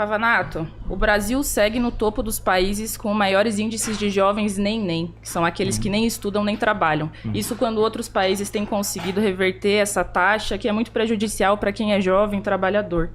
Pavanato, o Brasil segue no topo dos países com maiores índices de jovens nem, que são aqueles que nem estudam nem trabalham. Isso quando outros países têm conseguido reverter essa taxa, que é muito prejudicial para quem é jovem trabalhador.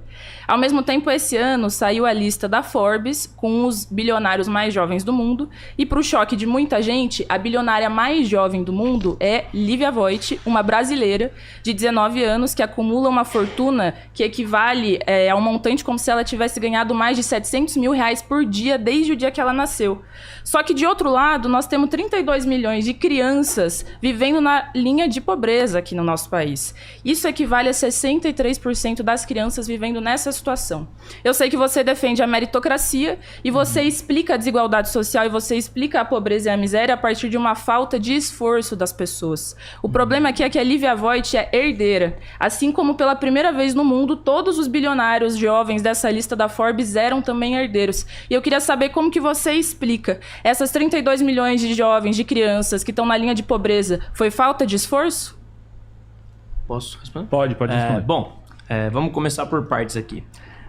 Ao mesmo tempo, esse ano saiu a lista da Forbes com os bilionários mais jovens do mundo, e para o choque de muita gente, a bilionária mais jovem do mundo é Lívia Voit, uma brasileira de 19 anos que acumula uma fortuna que equivale a um montante como se ela tivesse ganhado mais de 700 mil reais por dia desde o dia que ela nasceu. Só que, de outro lado, nós temos 32 milhões de crianças vivendo na linha de pobreza aqui no nosso país. Isso equivale a 63% das crianças vivendo nessa situação. Eu sei que você defende a meritocracia e você explica a desigualdade social e você explica a pobreza e a miséria a partir de uma falta de esforço das pessoas. O problema aqui é que a Lívia Voit é herdeira. Assim como pela primeira vez no mundo, todos os bilionários jovens dessa lista da Forbes eram também herdeiros. E eu queria saber como que você explica essas 32 milhões de jovens, de crianças que estão na linha de pobreza. Foi falta de esforço? Posso responder? Pode responder. Vamos começar por partes aqui.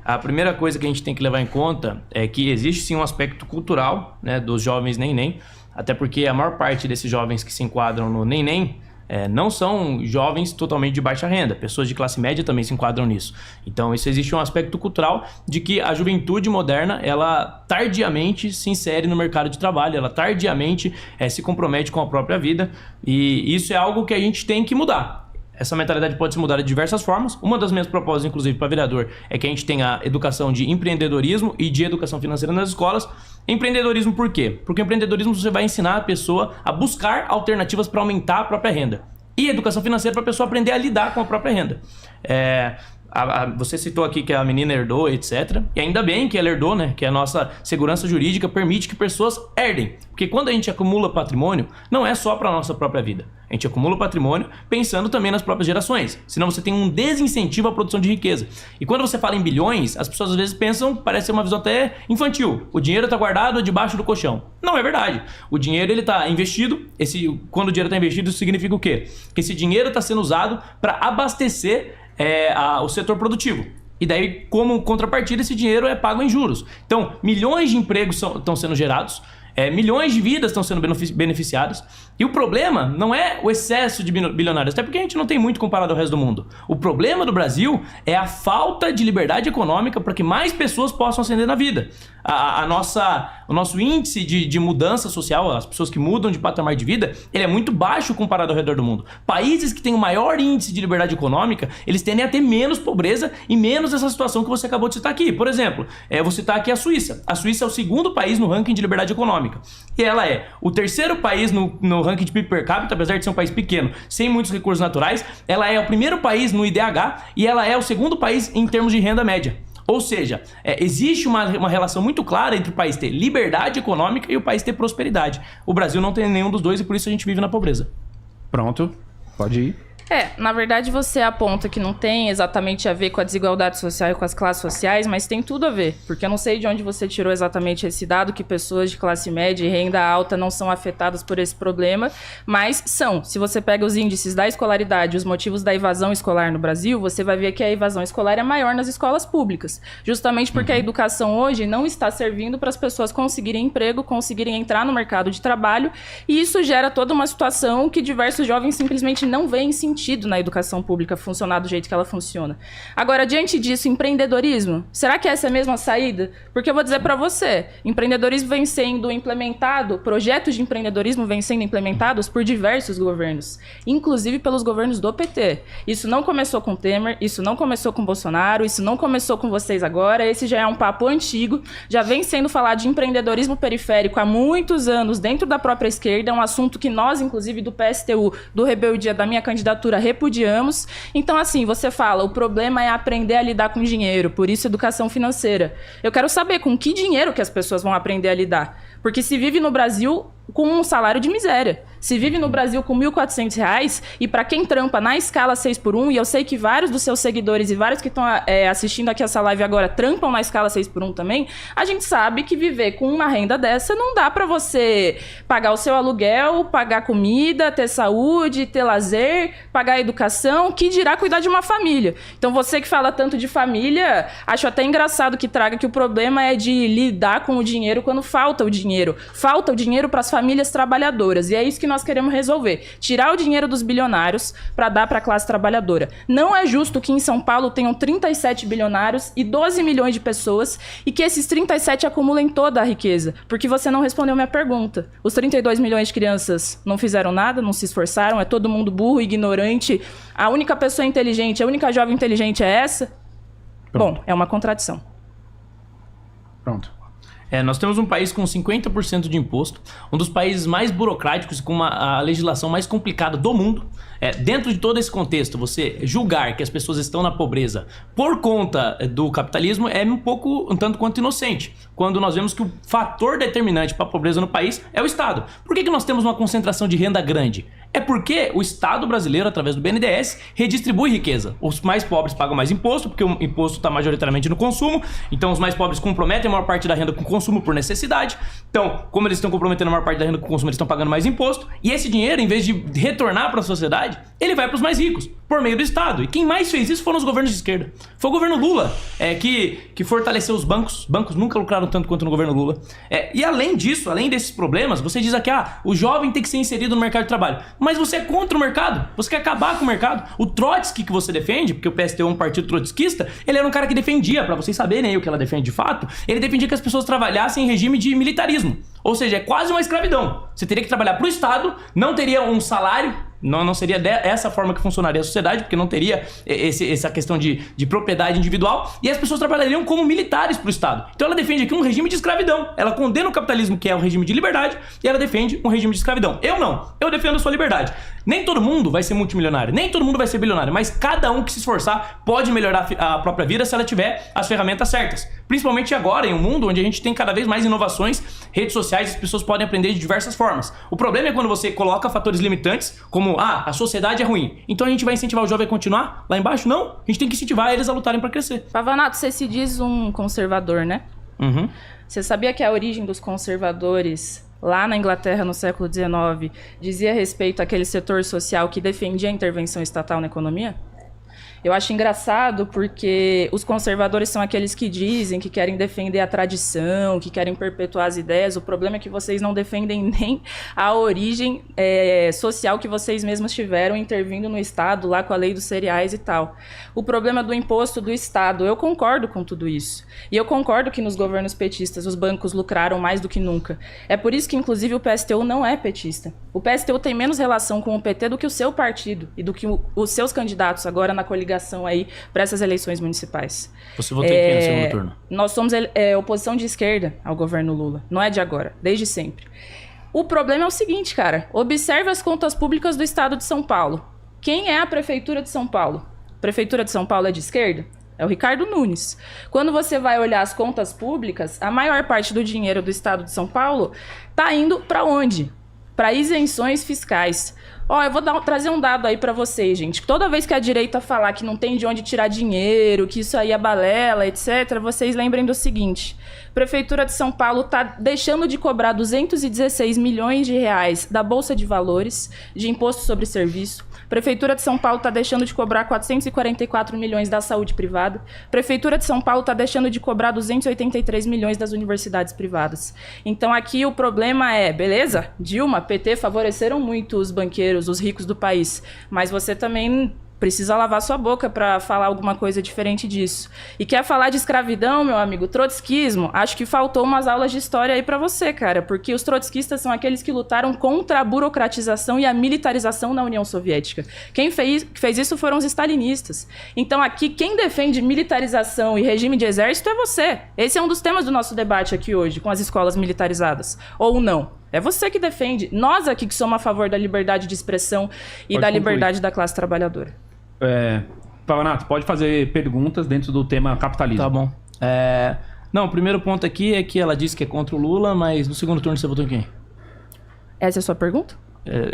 A primeira coisa que a gente tem que levar em conta é que existe sim um aspecto cultural, né, dos jovens nem, até porque a maior parte desses jovens que se enquadram no nem não são jovens totalmente de baixa renda. Pessoas de classe média também se enquadram nisso. Então, isso existe um aspecto cultural de que a juventude moderna, ela tardiamente se insere no mercado de trabalho, ela tardiamente se compromete com a própria vida, e isso é algo que a gente tem que mudar. Essa mentalidade pode se mudar de diversas formas. Uma das minhas propostas, inclusive, para vereador, é que a gente tenha educação de empreendedorismo e de educação financeira nas escolas. Empreendedorismo por quê? Porque o empreendedorismo você vai ensinar a pessoa a buscar alternativas para aumentar a própria renda. E educação financeira para a pessoa aprender a lidar com a própria renda. Você citou aqui que a menina herdou, etc. E ainda bem que ela herdou, né? Que a nossa segurança jurídica permite que pessoas herdem. Porque quando a gente acumula patrimônio, não é só para a nossa própria vida. A gente acumula patrimônio pensando também nas próprias gerações. Senão você tem um desincentivo à produção de riqueza. E quando você fala em bilhões, as pessoas às vezes pensam, parece ser uma visão até infantil. O dinheiro está guardado debaixo do colchão. Não é verdade. O dinheiro ele está investido. Quando o dinheiro está investido, isso significa o quê? Que esse dinheiro está sendo usado para abastecer o setor produtivo. E daí, como contrapartida, esse dinheiro é pago em juros. Então, milhões de empregos estão sendo gerados, milhões de vidas estão sendo beneficiadas. E o problema não é o excesso de bilionários, até porque a gente não tem muito comparado ao resto do mundo. O problema do Brasil é a falta de liberdade econômica para que mais pessoas possam ascender na vida. O nosso índice de mudança social, as pessoas que mudam de patamar de vida, ele é muito baixo comparado ao redor do mundo. Países que têm o maior índice de liberdade econômica, eles tendem a ter menos pobreza e menos essa situação que você acabou de citar aqui. Por exemplo, vou citar aqui a Suíça. A Suíça é o segundo país no ranking de liberdade econômica. E ela é o terceiro país no ranking de PIB per capita, apesar de ser um país pequeno, sem muitos recursos naturais. Ela é o primeiro país no IDH e ela é o segundo país em termos de renda média. Ou seja, existe uma relação muito clara entre o país ter liberdade econômica e o país ter prosperidade. O Brasil não tem nenhum dos dois e por isso a gente vive na pobreza. Pronto, pode ir. Na verdade você aponta que não tem exatamente a ver com a desigualdade social e com as classes sociais, mas tem tudo a ver, porque eu não sei de onde você tirou exatamente esse dado que pessoas de classe média e renda alta não são afetadas por esse problema, mas são. Se você pega os índices da escolaridade, os motivos da evasão escolar no Brasil, você vai ver que a evasão escolar é maior nas escolas públicas, justamente porque a educação hoje não está servindo para as pessoas conseguirem emprego, conseguirem entrar no mercado de trabalho, e isso gera toda uma situação que diversos jovens simplesmente não veem sentido na educação pública funcionar do jeito que ela funciona. Agora, diante disso, empreendedorismo, será que essa é a mesma saída? Porque eu vou dizer para você, empreendedorismo vem sendo implementado, projetos de empreendedorismo vêm sendo implementados por diversos governos, inclusive pelos governos do PT. Isso não começou com Temer, isso não começou com Bolsonaro, isso não começou com vocês agora, esse já é um papo antigo, já vem sendo falado de empreendedorismo periférico há muitos anos dentro da própria esquerda, é um assunto que nós, inclusive do PSTU, do Rebeldia, da minha candidatura, repudiamos. Então, assim, você fala, o problema é aprender a lidar com dinheiro, por isso educação financeira. Eu quero saber com que dinheiro que as pessoas vão aprender a lidar. Porque se vive no Brasil com um salário de miséria. Se vive no Brasil com R$1.400 e para quem trampa na escala 6x1, e eu sei que vários dos seus seguidores e vários que estão assistindo aqui essa live agora trampam na escala 6x1 também, a gente sabe que viver com uma renda dessa não dá para você pagar o seu aluguel, pagar comida, ter saúde, ter lazer, pagar educação, que dirá cuidar de uma família. Então você que fala tanto de família, acho até engraçado que traga que o problema é de lidar com o dinheiro quando falta o dinheiro. Falta o dinheiro para as famílias trabalhadoras. E é isso que nós queremos resolver. Tirar o dinheiro dos bilionários para dar para a classe trabalhadora. Não é justo que em São Paulo tenham 37 bilionários e 12 milhões de pessoas e que esses 37 acumulem toda a riqueza. Porque você não respondeu minha pergunta. Os 32 milhões de crianças não fizeram nada, não se esforçaram, é todo mundo burro, ignorante. A única pessoa inteligente, a única jovem inteligente é essa? Pronto. Bom, é uma contradição. Pronto. Nós temos um país com 50% de imposto, um dos países mais burocráticos e com a legislação mais complicada do mundo. Dentro de todo esse contexto, você julgar que as pessoas estão na pobreza por conta do capitalismo é um tanto quanto inocente, quando nós vemos que o fator determinante para a pobreza no país é o Estado. Por que nós temos uma concentração de renda grande? É porque o Estado brasileiro, através do BNDES, redistribui riqueza. Os mais pobres pagam mais imposto, porque o imposto está majoritariamente no consumo. Então, os mais pobres comprometem a maior parte da renda com consumo por necessidade. Então, como eles estão comprometendo a maior parte da renda com consumo, eles estão pagando mais imposto. E esse dinheiro, em vez de retornar para a sociedade, ele vai para os mais ricos, por meio do Estado. E quem mais fez isso foram os governos de esquerda. Foi o governo Lula que fortaleceu os bancos. Os bancos nunca lucraram tanto quanto no governo Lula. E além disso, além desses problemas, você diz aqui, o jovem tem que ser inserido no mercado de trabalho. Mas você é contra o mercado, você quer acabar com o mercado. O Trotsky que você defende, porque o PSTU é um partido trotskista, ele era um cara que defendia, pra vocês saberem aí o que ela defende de fato, ele defendia que as pessoas trabalhassem em regime de militarismo. Ou seja, é quase uma escravidão. Você teria que trabalhar pro Estado, não teria um salário, não seria dessa forma que funcionaria a sociedade, porque não teria essa questão de propriedade individual, e as pessoas trabalhariam como militares pro Estado. Então ela defende aqui um regime de escravidão. Ela condena o capitalismo, que é um regime de liberdade, e ela defende um regime de escravidão. Eu não. Eu defendo a sua liberdade. Nem todo mundo vai ser multimilionário, nem todo mundo vai ser bilionário, mas cada um que se esforçar pode melhorar a própria vida se ela tiver as ferramentas certas. Principalmente agora, em um mundo onde a gente tem cada vez mais inovações, redes sociais, as pessoas podem aprender de diversas formas. O problema é quando você coloca fatores limitantes, como, a sociedade é ruim, então a gente vai incentivar o jovem a continuar lá embaixo? Não, a gente tem que incentivar eles a lutarem para crescer. Pavanato, você se diz um conservador, né? Uhum. Você sabia que a origem dos conservadores lá na Inglaterra, no século XIX, dizia respeito àquele setor social que defendia a intervenção estatal na economia? Eu acho engraçado porque os conservadores são aqueles que dizem que querem defender a tradição, que querem perpetuar as ideias. O problema é que vocês não defendem nem a origem social que vocês mesmos tiveram intervindo no Estado, lá com a lei dos cereais e tal. O problema do imposto do Estado, eu concordo com tudo isso. E eu concordo que nos governos petistas os bancos lucraram mais do que nunca. É por isso que, inclusive, o PSTU não é petista. O PSTU tem menos relação com o PT do que o seu partido e do que os seus candidatos agora na coligação aí para essas eleições municipais. Você votou em quem no segundo turno? Nós somos oposição de esquerda ao governo Lula. Não é de agora, desde sempre. O problema é o seguinte, cara. Observe as contas públicas do estado de São Paulo. Quem é a prefeitura de São Paulo? A prefeitura de São Paulo é de esquerda? É o Ricardo Nunes. Quando você vai olhar as contas públicas, a maior parte do dinheiro do estado de São Paulo está indo para onde? Para isenções fiscais. Eu vou trazer um dado aí para vocês, gente. Toda vez que a direita falar que não tem de onde tirar dinheiro, que isso aí é balela, etc., vocês lembrem do seguinte. A Prefeitura de São Paulo está deixando de cobrar 216 milhões de reais da Bolsa de Valores, de imposto sobre serviço. A Prefeitura de São Paulo está deixando de cobrar 444 milhões da saúde privada. A Prefeitura de São Paulo está deixando de cobrar 283 milhões das universidades privadas. Então aqui o problema é, beleza, Dilma, PT favoreceram muito os banqueiros, os ricos do país, mas você também precisa lavar sua boca para falar alguma coisa diferente disso. E quer falar de escravidão, meu amigo? Trotskismo? Acho que faltou umas aulas de história aí para você, cara, porque os trotskistas são aqueles que lutaram contra a burocratização e a militarização na União Soviética. Quem fez isso foram os stalinistas. Então aqui, quem defende militarização e regime de exército é você. Esse é um dos temas do nosso debate aqui hoje, com as escolas militarizadas. Ou não. É você que defende. Nós aqui que somos a favor da liberdade de expressão e da liberdade da classe trabalhadora. Pavanato, pode fazer perguntas dentro do tema capitalismo. Tá bom. Não, o primeiro ponto aqui é que ela disse que é contra o Lula, mas no segundo turno você votou em quem? Essa é a sua pergunta?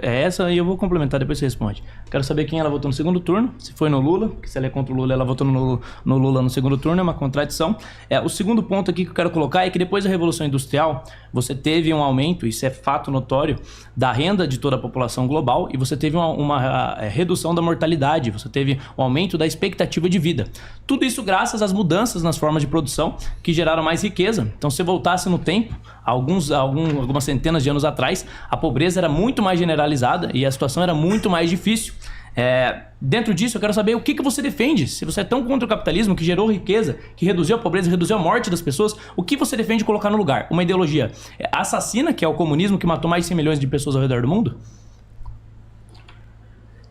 É essa e eu vou complementar, depois você responde. Quero saber quem ela votou no segundo turno, se foi no Lula, porque se ela é contra o Lula, ela votou no Lula no segundo turno, é uma contradição. O segundo ponto aqui que eu quero colocar é que depois da Revolução Industrial, você teve um aumento, isso é fato notório, da renda de toda a população global e você teve uma redução da mortalidade, você teve um aumento da expectativa de vida. Tudo isso graças às mudanças nas formas de produção que geraram mais riqueza. Então, se voltasse no tempo, algumas centenas de anos atrás, a pobreza era muito mais generalizada e a situação era muito mais difícil. Dentro disso, eu quero saber o que você defende. Se você é tão contra o capitalismo que gerou riqueza, que reduziu a pobreza, reduziu a morte das pessoas, o que você defende colocar no lugar? Uma ideologia assassina, que é o comunismo, que matou mais de 100 milhões de pessoas ao redor do mundo?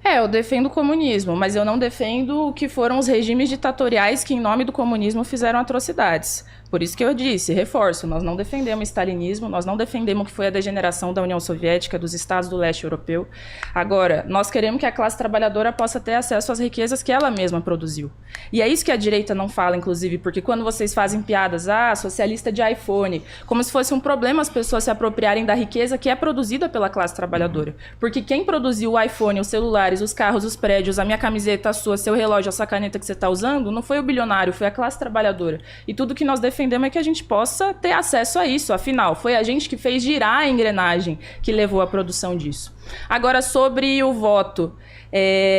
Eu defendo o comunismo, mas eu não defendo o que foram os regimes ditatoriais que, em nome do comunismo, fizeram atrocidades. Por isso que eu disse, reforço, nós não defendemos o stalinismo, nós não defendemos o que foi a degeneração da União Soviética, dos estados do leste europeu. Agora, nós queremos que a classe trabalhadora possa ter acesso às riquezas que ela mesma produziu. E é isso que a direita não fala, inclusive, porque quando vocês fazem piadas, socialista de iPhone, como se fosse um problema as pessoas se apropriarem da riqueza que é produzida pela classe trabalhadora. Porque quem produziu o iPhone, os celulares, os carros, os prédios, a minha camiseta, a sua, seu relógio, essa caneta que você está usando, não foi o bilionário, foi a classe trabalhadora. E tudo que nós defendemos é que a gente possa ter acesso a isso. Afinal, foi a gente que fez girar a engrenagem que levou à produção disso. Agora, sobre o voto,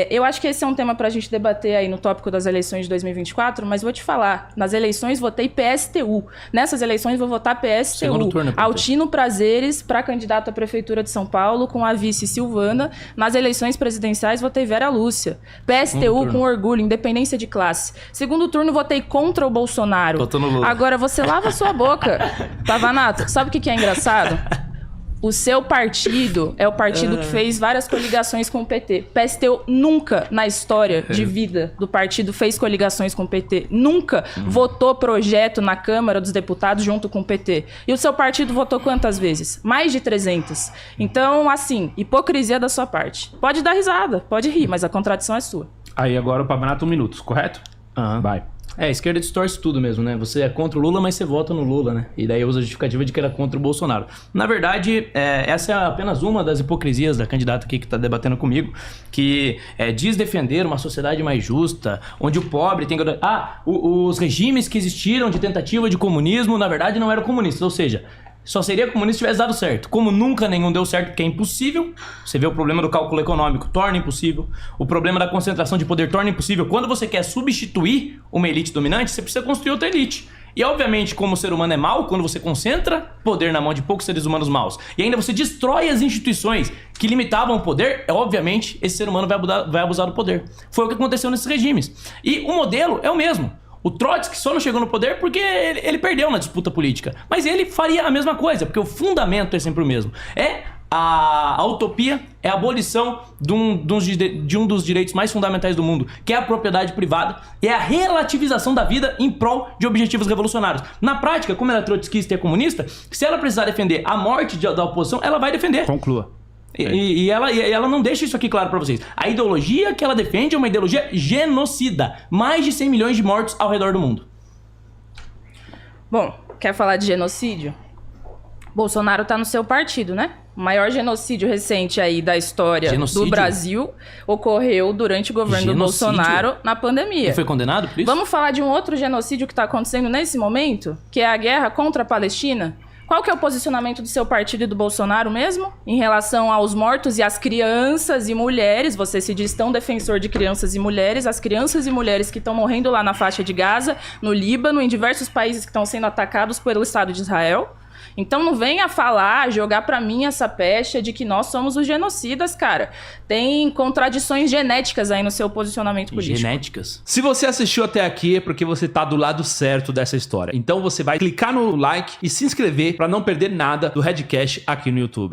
eu acho que esse é um tema para a gente debater aí no tópico das eleições de 2024, mas vou te falar, nas eleições votei PSTU. Nessas eleições vou votar PSTU. Segundo turno, Altino Prazeres para candidato à Prefeitura de São Paulo com a vice Silvana. Nas eleições presidenciais votei Vera Lúcia. PSTU com orgulho, independência de classe. Segundo turno votei contra o Bolsonaro. Votou no Lula. Agora você lava sua boca. Pavanato, sabe o que é engraçado? O seu partido é o partido que fez várias coligações com o PT. PSTU nunca, na história de vida do partido, fez coligações com o PT. Nunca votou projeto na Câmara dos Deputados junto com o PT. E o seu partido votou quantas vezes? Mais de 300. Então, assim, hipocrisia da sua parte. Pode dar risada, pode rir, mas a contradição é sua. Aí agora o Pavanato, 1 minuto, correto? Vai. A esquerda distorce tudo mesmo, né? Você é contra o Lula, mas você vota no Lula, né? E daí usa a justificativa de que era contra o Bolsonaro. Na verdade, essa é apenas uma das hipocrisias da candidata aqui que está debatendo comigo, que diz defender uma sociedade mais justa, onde o pobre tem... os regimes que existiram de tentativa de comunismo, na verdade, não eram comunistas, ou seja... Só seria comunista se tivesse dado certo. Como nunca nenhum deu certo, porque é impossível. Você vê o problema do cálculo econômico, torna impossível. O problema da concentração de poder torna impossível. Quando você quer substituir uma elite dominante, você precisa construir outra elite. E obviamente, como o ser humano é mau, quando você concentra poder na mão de poucos seres humanos maus, e ainda você destrói as instituições que limitavam o poder, obviamente, esse ser humano vai abusar do poder. Foi o que aconteceu nesses regimes. E o modelo é o mesmo. O Trotsky só não chegou no poder porque ele perdeu na disputa política. Mas ele faria a mesma coisa, porque o fundamento é sempre o mesmo. A utopia é a abolição de um dos direitos mais fundamentais do mundo, que é a propriedade privada, e é a relativização da vida em prol de objetivos revolucionários. Na prática, como ela é trotskista e é comunista, se ela precisar defender a morte da oposição, ela vai defender. Conclua. E ela não deixa isso aqui claro pra vocês. A ideologia que ela defende é uma ideologia genocida. Mais de 100 milhões de mortos ao redor do mundo. Bom, quer falar de genocídio? Bolsonaro tá no seu partido, né? O maior genocídio recente aí da história do Brasil ocorreu durante o governo do Bolsonaro na pandemia. Ele foi condenado por isso? Vamos falar de um outro genocídio que tá acontecendo nesse momento, que é a guerra contra a Palestina? Qual que é o posicionamento do seu partido e do Bolsonaro mesmo? Em relação aos mortos e às crianças e mulheres, você se diz tão defensor de crianças e mulheres, as crianças e mulheres que estão morrendo lá na faixa de Gaza, no Líbano, em diversos países que estão sendo atacados pelo Estado de Israel. Então não venha falar, jogar pra mim essa pecha de que nós somos os genocidas, cara. Tem contradições genéticas aí no seu posicionamento político. Genéticas? Se você assistiu até aqui é porque você tá do lado certo dessa história. Então você vai clicar no like e se inscrever pra não perder nada do Redcast aqui no YouTube.